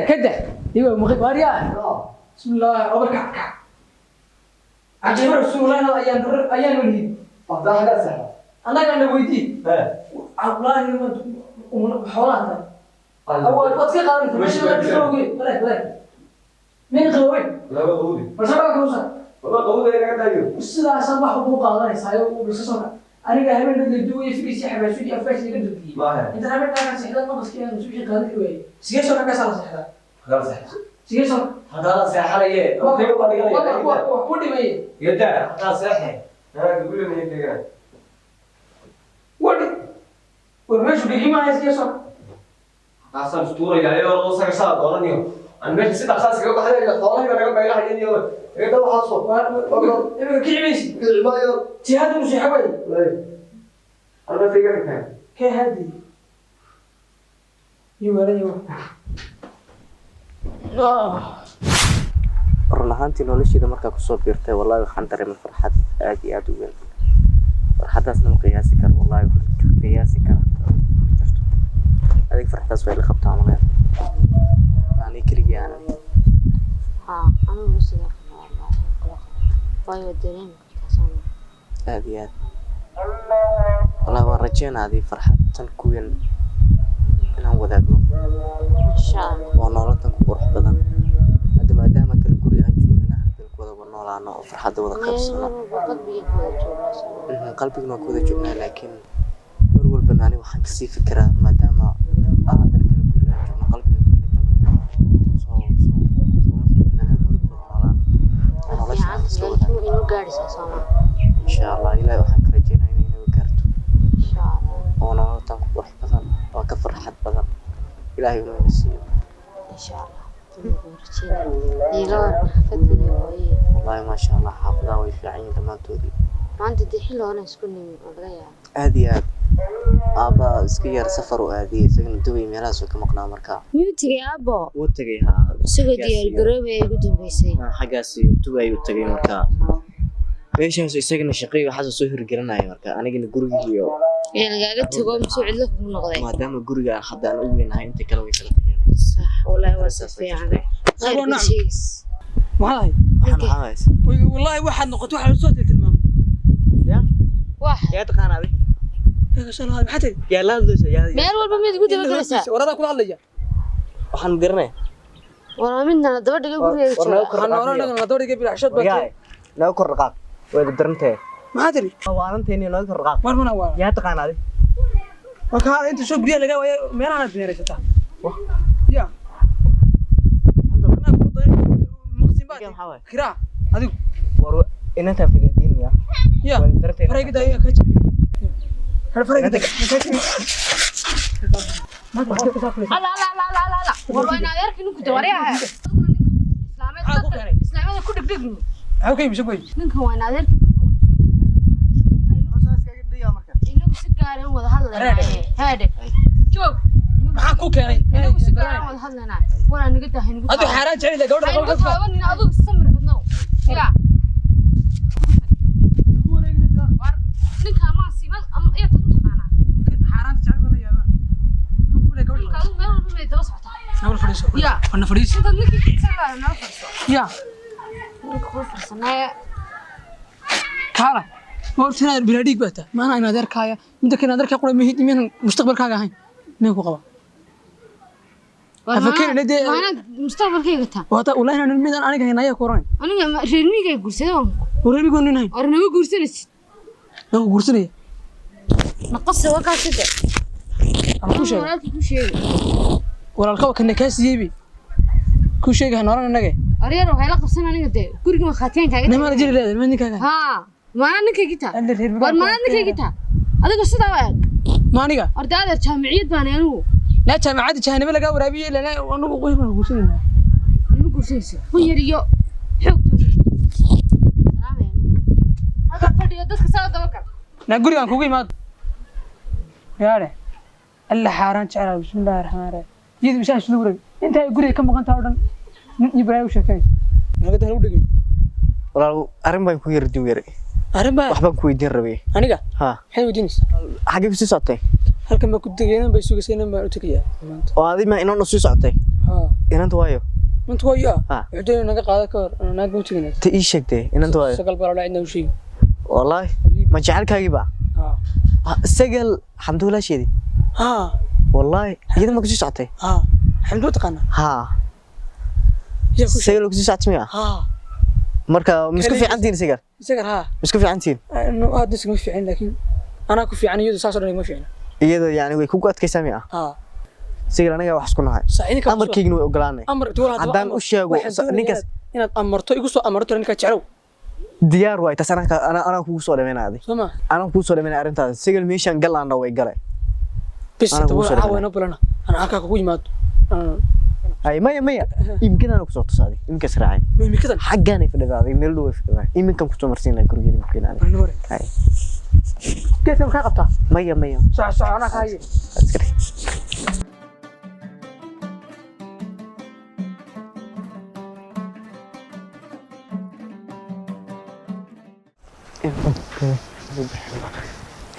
كده ايوه مخك واريا بسم الله وبركاته عجيب رسول الله ايام وليد ده حاجه سهله انا كان ويدي والله حولاتها اول وقت قال مش غوي بلا من غوي لا غودي بس ما كوسا والله غودي انا قاعد ايوه السلا صباح ابو قادنيسا وبسسونا انا هبل بدوي فيسي حباسودي افاش اللي قدرتي ما انت انا كان سحده ما بس كان سوي قادك وي سيجي سوى كاس على سحده خلاص سيجي سوى هذا ساحه ليه والله ودي مي يدا هذا ساحه انا تقول لي من كده ودي ورمش بيجي معي سيجي سوى اصلا اسطوري يعني والله صار صار قرنيو انا مش ست اساس كده حاجه خالص انا بقى حاجه يوم ايه ده حصل كيعيش ما يا جهاد مش حوي انا فكرت كان كي هادي يوري run ahaantii nolosheeda markaa kusoo biirtay wallahi waxaan dareemay farxad aad iyo aad u weyn farxadaasna ma qiyaasi karo wallahi waxaan ka qiyaasi karaa ma jirto adig farxadaas way la qabtaa malaha yani keligii aan anigu sidoo kale waayo dareemi kartaa soo aad iyo aad wallahi waan rajeynayaa farxad tan ku weyn inaan wadaagno insha Allah waa nolol tan ku qurux badan maadaama kala guri aan joogna halkan ku wada noolaano oo farxad wada qabsano qalbiguna ku wada joognaa laakiin mar walba ani waxaan ka sii fikiraa maadaama aadan kala guri aan joogno qalbiga ku wada joogna hal guri ku noolaano inuu gaaraysa Soomaa insha Allah ilaahay waxaan ka rajeynayaa inay gaarto insha Allah oo nolol tan ku qurux badan oo ka farxad badan ilaahay inuu nasiiyo insha Allah والله ما شاء الله حافظة ويفعين لما تودي ما أنت دحين لو أنا سكني أبغاها هذه أبا سكير سفر وهذه سكن دوي ميراث وكم قناة مركا يوتي أبا وتجيها سكدي الجروب يقدم بيسي حاجاسي دوي وتجي مركا ليش هسه سكن شقي وحاسس سهر جرنا يا مركا أنا جن جورجي يعني قاعد تقوم مسوي لك من نقطة ما دام جورجي حدا أنا أقول هاي أنت كلامي كلام صح والله واسف يعني غير شيء معاي أنا عايز والله واحد نقطة واحد صوت المام يا واحد يا تقانا بي يا شلون هذا حتى يا لا دوس يا مير والبا ميد قد بجلسة ورا كل الله وحن قرنا ورا منا دبر دقيقة ورا دور قبل عشرة بقى لا كر رقاق وقدرنته ما ادري وانتيني لا كر رقاق وين اول يا تقانا بي وكان انت شوف قريه لقى مين انا ديريتها يا كم حواي كرا هذيك ورو إن أنت في قديم يا فريق ده يا كتبي هذا فريق ده كتبي لا لا لا لا لا لا والله أنا أعرف إنك توريها إسلامي كل بيجنو هاو كيف شوفي إنك هو أنا أعرف إنك سكر هو هذا شوف معاكو كاري إنك سكر هو هذا وأنا نقدر هنقول هذا حرام جري ده قولنا أنا أقول سمر بدنو يا إنك ما سيما أم إيه تنطقنا حرام تعرف ولا يا ما نقول لك إنك أقول ما هو بيد وصحته نقول فريسو يا أنا فريسو أنت إنك تسمع أنا فريسو يا إنك هو فرسنا كارا وقتنا بلاديك بته ما أنا نادر كايا أنت كنا نادر كقول مهيد من مستقبل كايا هاي نيكو قبا أفكر إن دي أنا مستقبل كيف كتا والله أنا الميدان أنا كهنا يا كوران أنا ريرمي كي قرصيهم ورمي يقول نين أرنبي قرصينس نو قرصني نقص وكاسده أنا كوشة أنا كوشة ولا القبا كنا كاس يبي كوشة كهنا أنا نجى أريرو هلا قبسنا أنا قد كورك ما خاتين كاي نما رجل لا ما نيكا ها ما أنا كيتا اللي رير ما أنا كيتا هذا قصة واحد ما نيكا أرد هذا جامعية باني أنا لا تام عادي كهنا بلا جو ربيع لا وأنا بقول ما قرصني ما قرصينس هو يريو حب سلام يعني هذا فدي دتك ساعة دمك نقول لك كوكي ما يا ري الله حاران تعالى بسم الله الرحمن الرحيم يد مشان شنو ورق انت يقول كم مقنت هذا يبراي وشكاي ما قد هلو دغين walaal arrin baan ku yar diweeray arba waxbaan ku weydiin rabay aniga ha hay wadiins xagee ku sii socotay halkan ba ku dageenan bay suugaseenan baa u tagayaa maanta oo aadi ma inaan sii socotay ha inanta waayo maanta waa yaa ha wuxuu naga qaada ka hor naag u tagaynaa ta ii sheegtay inanta waayo sagal baa la inoo sheeg wallahi ma jecelkaagii ba ha sagal alxamdulilah sheedi ha wallahi iyada ma ku sii socotay ha xamdu taqana ha sagal ku sii socotay miya ha marka misku fiicantiin sagal sagal ha misku fiicantiin inuu aad isma fiicin laakiin ana ku fiican iyadu saas oo dhan ma fiicin iyada yani way ku adkaysaa miya ha sagal anaga wax isku nahay saacidi ka amarkiigna way ogolaanay amar duwal haddaan u sheego ninkaas inaad amarto igu soo amarto ninka jeclow diyaar way taas ana kugu soo dhameynaaday soma ana kugu soo dhameynaa arrintaas sagal meeshan galaan way galay بس تبغى عاونا بلنا أنا أكاك أقول ما أي ما يمكن أنا كسرت صادي يمكن سرعين يمكن حقاني في الدعاء يميلوا في الدعاء يمكن كنتم مرسين لكم جدي ممكن أنا نوري أي كيف تبغى قطع ما ساعة أنا كاي أسكري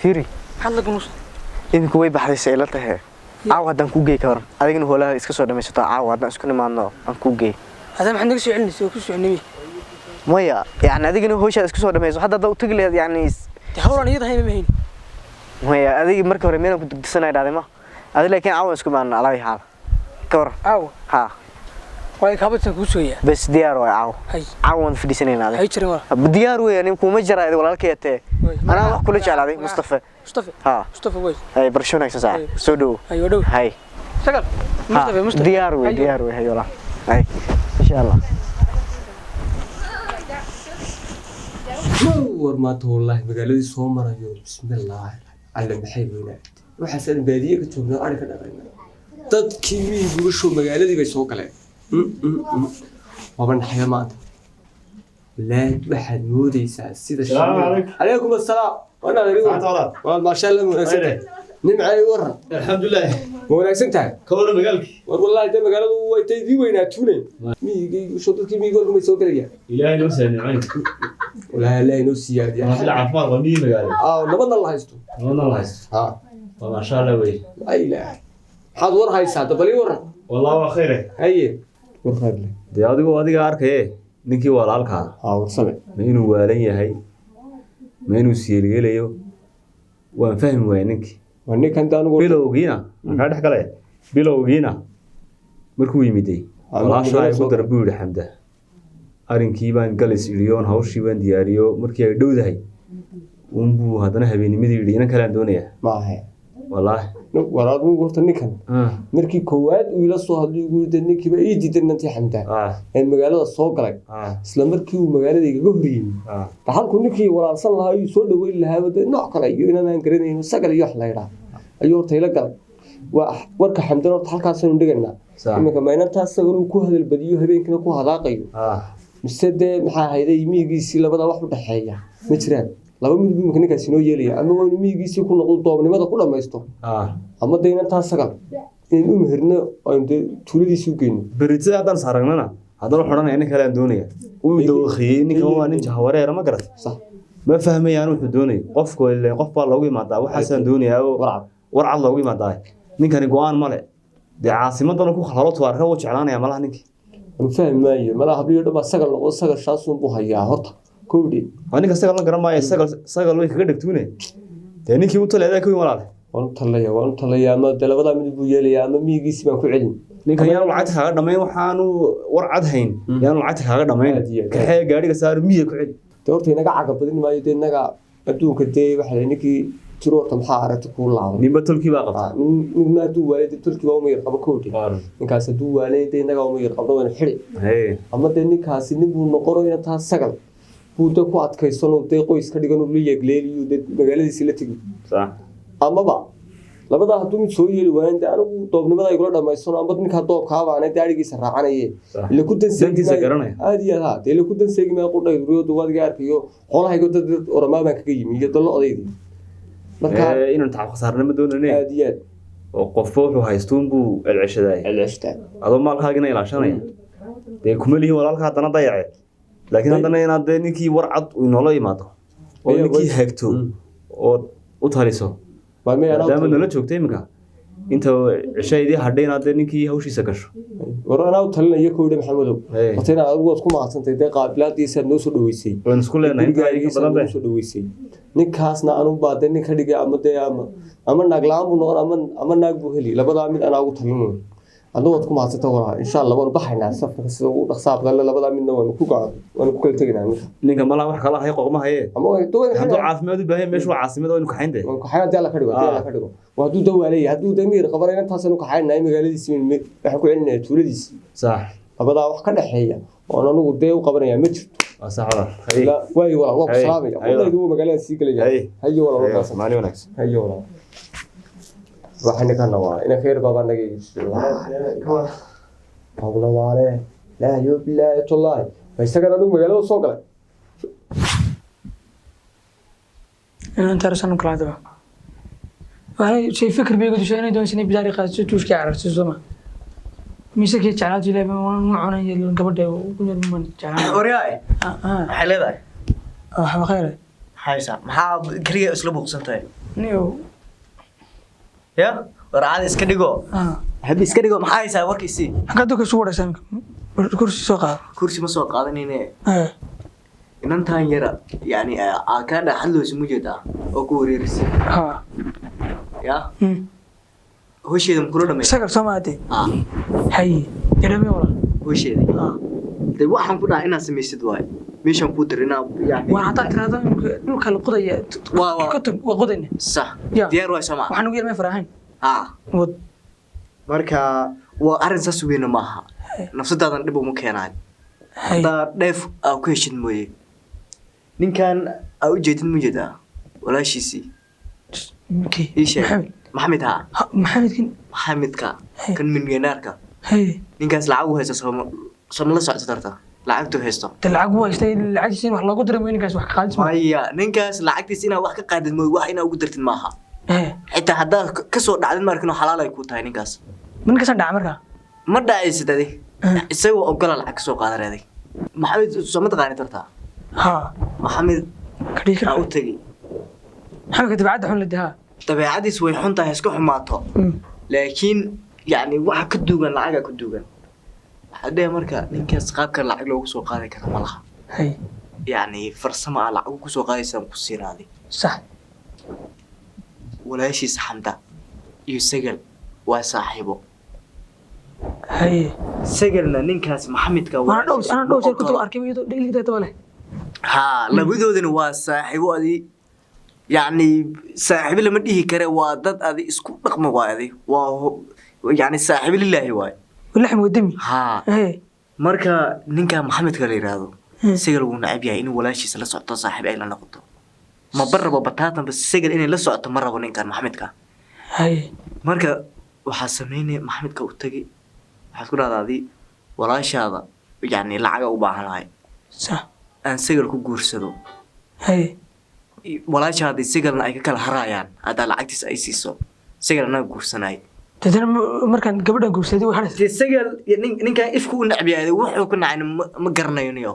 فيري حلق نص idinku way baxday sayla tahay caaw hadan ku geey ka hor adigina hoolaha iska soo dhamaysato caaw hadan isku nimaadno aan ku geey hada maxaa naga soo celinaysaa oo ku soo nimi maya yani adigina hoosha iska soo dhamayso hadda dad u tagi leed yani hawlan iyada hayma mahin maya adigi marka hore meel ku dugsanay dhaaday ma adiga laakiin caaw isku baan alay haal ka hor caaw ha way kaabadsan ku soo yaa bas diyaar way caaw hay caaw waan fadhiisanayna adiga hay jirin wala diyaar way ani kuma jaraay walaalkeete ana wax kula jeclaaday Mustafa ها مصطفى وين هاي برشلونة ساعة سودو ايوه دو هاي شغل مصطفى ديار وي هاي والله هاي ان شاء الله ورمات والله مقالدي سو مرايو بسم الله على محيبنا waxa san baadiye ka joogna ari ka dhaqayna dadkii miyigu soo magaaladii bay soo galeen waban xayamaad la waxaad moodaysaa sida alaykum asalaam وانا اريد ما شاء الله مناسبه نمعي ورا الحمد لله wanaagsantahay كور مقالك war wallahi de magaaladu way taydii weynaatune miyiga soo dadkii miyiga ma soo galayaan ilaahay noo saanicay wallahi ilaahay noo siyaadiya ما في العفاض ومي مقالك nabadna la haysto والله ما شاء الله وي ay ilaahay xad war haysaa dabali waran والله خيره haye war khayr dee adiga arkay ninkii walaalka warsame ma inuu waalan yahay ma inuu siyeelayo waan fahmi waayay ninkii ninkan daanu bilowgiina maxaa dhex galay bilowgiina markuu yimiday walaashay ku darbuud xamda arinkii baan galis iliyoon hawshii baan diyaariyo markii ay dhowdahay buu hadana habeennimadii yiri inaan kala doonaya maahe wallahi waraadu horta ninkan markii koowaad uu ila soo hadlay ugu yidhi ninkiiba ii diidan intii xamda ee magaalada soo galay isla markii uu magaalada iga horiyay halku ninkii walaalsan lahaa uu soo dhaweyn lahaa wada nooc kale iyo inaan garanayno sagal iyo wax la yiraahdo ayuu horta ila galay waa warka xamdan horta halkaas aynu dhiganaa iminka maynta sagal uu ku hadal badiyo habeenkina ku hadaaqayo mise de maxaa hayday miyigiisii labada wax u dhaxeeya ma jiraan laba midba iminka ninkaas inoo yeelaya ama waa inuu miyigiisii ku noqdo doobnimada ku dhamaysto ama deynantaa sagal in u meherno aynu de tuuladiisii u geyno beritada haddaan saaragnana haddana xodhanaya nin kale aan doonaya uu dawaqiyey ninkan waa nin jahawareera ma garat sax ma fahmayaan wuxuu doonayo qofku ilaa qof baa loogu imaadaa waxaasaan doonayaa oo warcad loogu imaadaa ninkani go'aan male dee caasimadana ku khalalo tuwaarka uu jeclaanaya malaha ninkii ma fahmayo malaha habliyo dhaba sagal oo sagal shaasun buu hayaa horta koobdii waa ninka sagal la garan maayo sagal way kaga dhigtuune dee ninkii u taleeday kuwii walaal waan talaya ama dalabada mid buu yeelaya ama miyigiisi baan ku celin ninkan yaan lacag kaaga dhamayn waxaanu war cad hayn yaan lacag kaaga dhamayn kaxee gaariga saar miyi ku celi doorta inaga caga badin maayo inaga adduunka waxa ninkii jiro horta maxaa aragti ku laabay ninba tulkii baa qabta ninna hadduu waalid tulkii waa uma yar qabo koodhi ninkaas hadduu waalid inaga uma yar qabno waan xidhi ama ninkaasi nin buu noqono ina taa sagal buu ku adkaysano qoys ka dhigan uu leeyagleeliyo magaaladiisa la tigi amaba labada hadduu mid soo yeeli waayeen anigu doobnimada ay kula dhamaysano ama ninka doobkaabaana daarigiisa raacanayee ila ku danseegiisa garanaya aad iyo aad ila ku danseegi ma qudhay riyadu wadiga arkayo xoolahayga dad oramaa baan kaga yimi iyo dalo odaydii marka inaan taxaq saarnimo doonane aad iyo aad oo qofba wuxuu haysto buu celceshaday adoo maalkaagina ilaashanaya kuma lihi walaalka haddana dayace laakiin haddana inaad ninkii war cad uu inoola yimaado oo ninkii hagto oo u taliso maadaama nala joogta iminka inta cishaydii hadhay inaad ninkii hawshiisa gasho war anaa u talinaya ku yidhi maxamedow horta inaad adigu waad ku mahadsantay qaabilaadiisa noo soo dhaweysay waan isku leenahay badan noo soo dhaweysay ninkaasna anu baa nin ka dhigay ama naag la-aan buu noqon ama naag buu heli labadaa mid anaa ugu talin adoo waad ku mahadsanta waraa insha Allah waan baxaynaa safarka sida ugu dhaqsaab gala labadaa midna waan ku kala tegaynaa ninka malaha wax kala hay qoqma haye hadduu caafimaad u baahay meeshu caasimada waa inuu kaxaynde waan kaxaynaa dala ka dhigo waa hadduu dawaalay hadduu damir qabanayna taasanu kaxaynaa magaaladiisa waxa ku celinaa tuuladiisa sax labadaa wax ka dhaxeeya oo anagu u qabanaya ma jirto sax way wala waa ku salaamay qollaydu magaalada sii galaya hayo wala wadaas maali wanaagsan hayo wala waxaan ka nawaa ina khayr baba naga hawla waale la yo billahi tallahi isaga anu magaalada soo galay inaan tarsan kala daba waxay shay fikir bay gudu sheeynay doon sinay bidaari qaadso tuushka aragtay soma mise kii jacayl jilay ma cunay gabadha ugu yar man jacayl oryaay xaleeday waxa khayr haysa maxaa kaliya isla buuqsantahay niyo ya waraad iska dhigo hab iska dhigo maxaa haysaa warkiisi hada ka soo waraysan kursi soo qaad kursi ma soo qaadanine inantan yara yani ka dhaxaloosi mujada oo ku wareerisi ya hooshayda ma kula dhamay sagar Soomaali hay yarame wala hooshayda de waxaan ku dhahay inaad samaysid waay meeshan ku dirinaa yani waan hada tirada dhulka la qodaya waa qodayna sax diyaar waa Soomaali waxaan ugu yarmay farahan wad marka waa arin saas weyn ma aha nafsadaadan dib uma keenay hada dheef ku heshin mooyee ninkan u jeedin mujada walaashiisi maxamed maxamedka kan milyaneerka ninkaas lacag u haysta soo la socdo tarta lacagtu haysto lacag u haystay lacagtiisa wax loogu diray ninkaas wax ka qaadis maya ninkaas lacagtiisa ina wax ka qaadid mooy wax ina ugu dirtid maaha xitaa haddaa ka soo dhacdin markino xalaal ay ku tahay ninkaas ninkaas dhaca marka ma dhacaysid adi isagoo ogola lacag ka soo qaadareeday maxamed soo ma taqaani tarta maxamed kadhiika u tagi maxamed tabiicada xun la dahaa tabiicadiis way xun tahay iska xumaato laakiin yani waxa ka duugan lacaga ka duugan hadee marka ninkaas qaabka lacag loogu soo qaaday kara ma laha yani farsamo lacag ku soo qaadaysan ku siinaadi sax walaashiis xamda iyo sagal waa saaxiibo sagalna ninkaas maxamedka waa ana dhowr ku daba arkay iyadoo dhigligta tabale labadoodana waa saaxiibo adi يعني صاحب لما ديه كره وادد ادي اسكو دقمه واادي waa يعني صاحب لله واي ولحم ودمي marka ninka maxamed kale yiraahdo sigal uu nacab yahay in walaashiisa la socto saaxiib ay la noqoto ma baraba bataatan bas sigal in la socto ma rabo ninkan maxamedka marka waxa sameeyay maxamedka u tagay waxa ku dhaaday walaashaada yani lacag u baahanahay sax aan sigal ku guursado walaashaada sigalna ay ka kala harayaan hada lacagtiis ay siiso sigalna guursanay dadana markan gabadhan guursaday waxa sigal ninka ifku u nacbiyay wuxuu ku nacay ma garanayo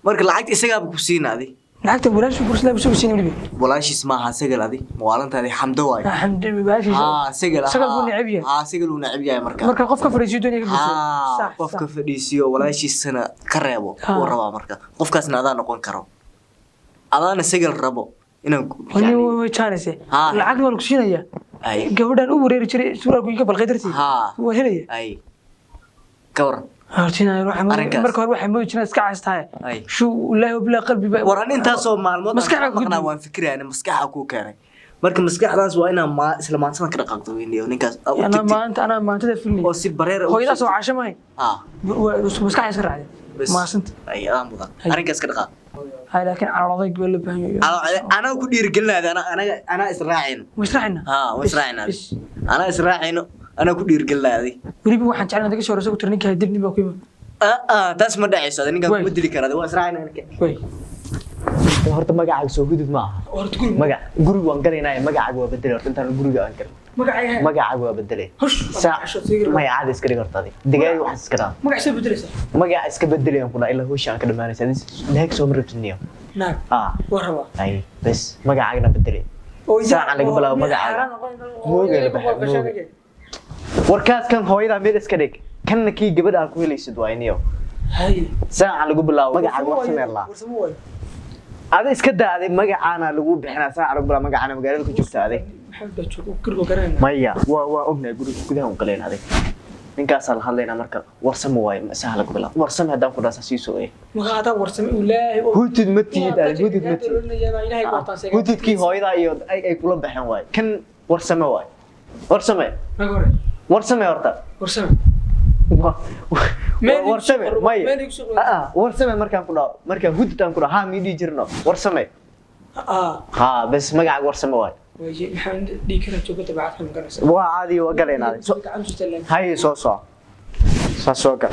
marka lacagta isaga ku siinaaday lacagta walaashu guursaday soo siinay walaashis ma aha sigal adi maalintaadi xamdo waay xamdo baashi sigal uu nacbiyay sigal uu nacbiyay marka qofka fariisiyo doonaya sax qofka fadhiisiyo walaashiisana ka reebo oo raba marka qofkaasna adaa noqon karo adaana sigal rabo inaan way jaanayse lacag wal ku siinaya gabadhan u wareeri jiray suraalku iga balqay dartii waa helaya كور هرتينا روح مركب روح موجنا اسكع استاي شو والله بلا قلبي وراني انت سو معلومات مسكحنا وان فكري انا مسكحه كو كاني marka maskaxdaas waa inaan isla maantadan ka dhaqaaqdo weynio ninkaas ana maantada filmi oo si bareer hooyada soo caashamay maskax iska raacday maasanta ay aan mudan arrinkaas ka dhaqaaq hay laakiin calaamaday gobol baan ana ku dhiirgelinaada ana israacino ana israacino ana ku dhiirgelinaada waliba waxaan jeclaan dadka soo rasuul tirninka dibni baa ku yimid taas ma dhacayso ninka ma dili karaa waa israacina way horta magacaaga soo gudub ma aha magac guriga waan galaynaa magacaaga waa bedelay horta intaan guriga aan galay magacaaga waa bedelay magacaada iska dhig horta digaag wax iska daa magac soo bedelaysa magac iska bedelay aan kula ilaa hoosh aan ka dhamaanaysa naag soo marabtiniyo naag waraba ay bas magacaagana bedelay saacan laga bilaabo magacaaga moogeela baxay warkaas kan hooyada meel iska dhig kanna kii gabadha aan ku helaysid waa iniyo hay saacan lagu bilaabo magacaaga wax sameeyla هذا إسكت هذا مجاعنا لجوب إحنا ساعة ربنا مجاعنا مجال كجوبت هذا مايا وأبناء يقولوا كده هم قليل هذا من كاسل خلينا مركب ورسم واي سهل قبله ورسم هذا كل أساس يسوي ما هذا ورسم ولا هو تدمتي هذا هو تدمتي هو تدكي هاي ذا يود أي كلام بحنا واي كان ورسم واي ورسم ورسم ورسم ورسمه ماي ورسمه markaan ku dhaw markaan hudtaan ku dhaw ha miidi jirno warsame ha bas magaca warsame waay waxaan dhigana joogta baad kan ganacsi waa caadi waa galeenaday hay soo gal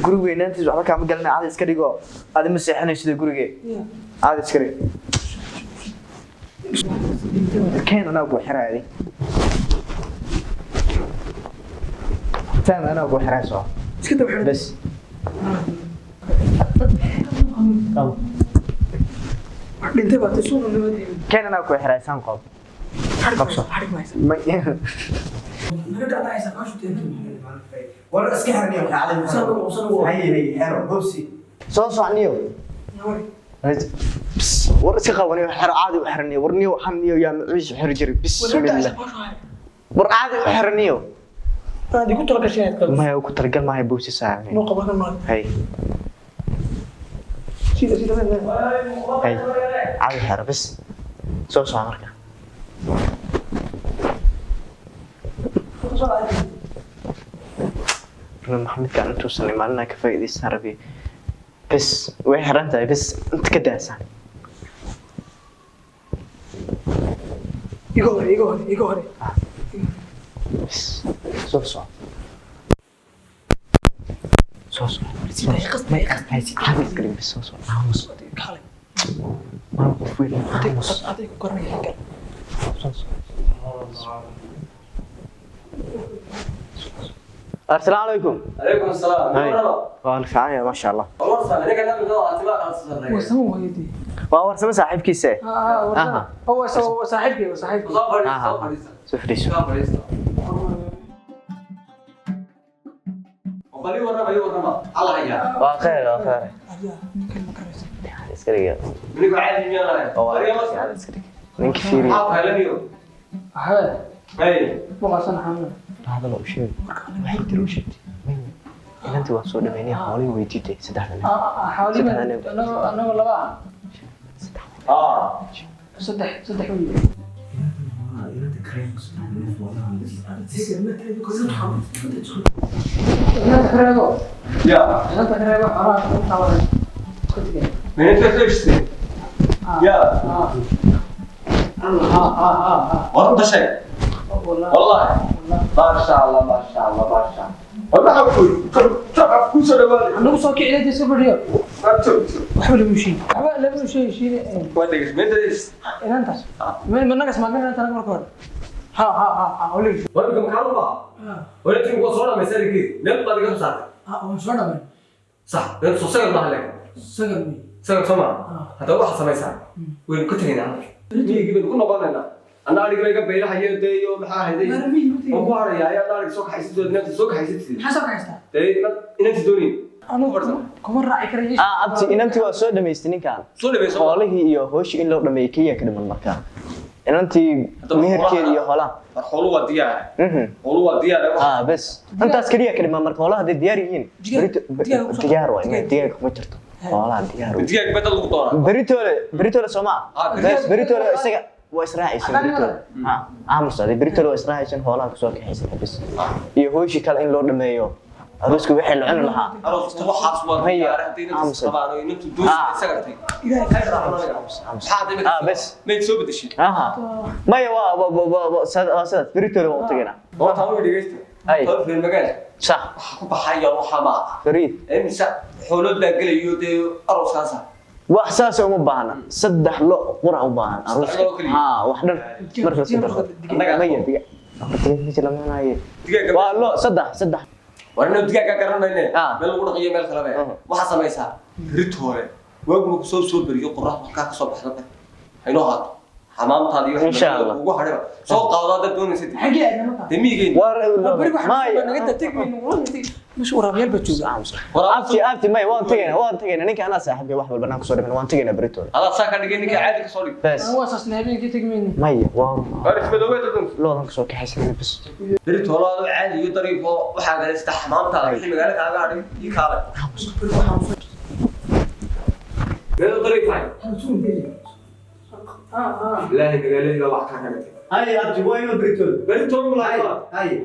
guriga weynantiis waxba kaama galnay caadi iska dhigo aad ma seexanay sida guriga caadi iska dhig keen ana ugu xiraaday تمام أنا أقول حراسة. كده بحراسة. بس. أنت بقى تسون النماذج. كان أنا أقول حراسة نقاب. حراسة. حراسة. ما. نرجع تعيس عاش تاني. ولا أسكي حرني ولا عادي. هي حلو بوسي. صوص عنيو. بس ولا أسكي قواني حر عادي وحرني ورني وحنيو يا معيش حرجري بسم الله. ور عادي وحرنيو. هذه كنت لك شيء قبل ما هو كنت رجال ما هي بوسي ساعة مو قبل ما هي سيدا هي عادي حر بس صوص عمرك محمد كان انتو سنة مالنا كفاية دي السعربي بس ويحر انت بس انت كده سان يقهري بس صوص ما يقصد هذا يسكرين بس صوص عاوز ما نقف وين أعطيك كرني هيك صوص السلام عليكم. عليكم السلام. وأنا فعاية ما شاء الله. ورسم أنا كنا بنقول اعتبار خاصة. وسمو هيدي. ورسم صاحب كيسة. هو صاحبي. سفريس. خليه ورنا الله يجعل. وخير. اسكري. منك عادي ميانا. هذا اسكري. منك فيري. هذا. أي. بقى سنة حامل. هذا لو شيء. ما يدري وش أنت وصل مني حوالي ويتيتي سدحنا. حوالي أنا ولا بقى. صدح ويا. يا. من أنت تشتري. يا. والله شيء. والله. ما شاء الله. والله أقول. شوف كل شيء بالي. أنا وصلت إلى جسر الرياض. وحول المشي. لا مشي. وين تدرس؟ إيه أنت؟ من نقص ما قلنا أنت نقول ها أولي. وين كم وين تيجي وصلنا مسألة كذي. نبغى تيجي صح. وصلنا من. صح. نبغى سوسيل ما عليك. سجل سما. هذا واحد سما يسمع. وين كنت هنا؟ نيجي بنكون قلنا. أنا أريد لك بيلا حياة ديو محاها ديو. ما بعرف يا أنا أريد سوق حيسد نفس سوق حيسد. حسب حيسد. ديو إنت تدوني. أنا كمان رأي كريش. أبتي إن أنت وصل دميستني كان. صل بس. والله هي هوش إن لو دميكية كده من مكان. inantii meherkeeda iyo xoolaha xoolo waa diyaar xoolo waa diyaar bas intaas kaliya kalima marka xoolaha hadday diyaar yihiin diyaar waa inay diyaar kuma jirto xoolaha diyaar diyaar badal lagu doonaa beritoole Soomaa bas beritoole isaga waa israaciisan beritoole aamusada beritoole waa israaciisan xoolaha ku soo kaxaysan bas iyo hooshi kale in loo dhameeyo arusku wixii la cuni lahaa arusku waxaas waa diyaar hadii inta sabaano inta doos isaga tay bas meed soo bedeshay maya waa sad beritoole waa u tagayna oo taa u dhigeysta ay reer magaal صح ku baxaya waxa ma فريد imisa xoolo la galayo de aroskaas wax saas uma baahna saddex lo qura u baahan aroos wax dhan marka saddex maya diga waa lo saddex warna digaaga garanayne meel lagu dhaqiyo meel kale waxa sameeysa ritoore waagma ku soo bariyo qorax ka soo baxda hayno haato حمامتها دي ugu hadhay soo qaado dad doonaysid damiigeen ما نقدر تكمل مش ورابيل بتشوز abti may waan tagayna ninka ana saaxiibay wax walba ku soo dhiman waan tagayna Britool hada saa ka dhigay ninka caadi ka soo dhig bas هو اساس نهبين تكمل may waa arif madawada dun loodan ka soo kaxaysan bas Britool oo caadi iyo dariiqo waxa galaysta xamaamtada wixii magaalada kaaga hadhay ii kaale meel dariiqay لا هي قال لي لا واحد كان هاي أبتي وين بريتول بريتول ولا هاي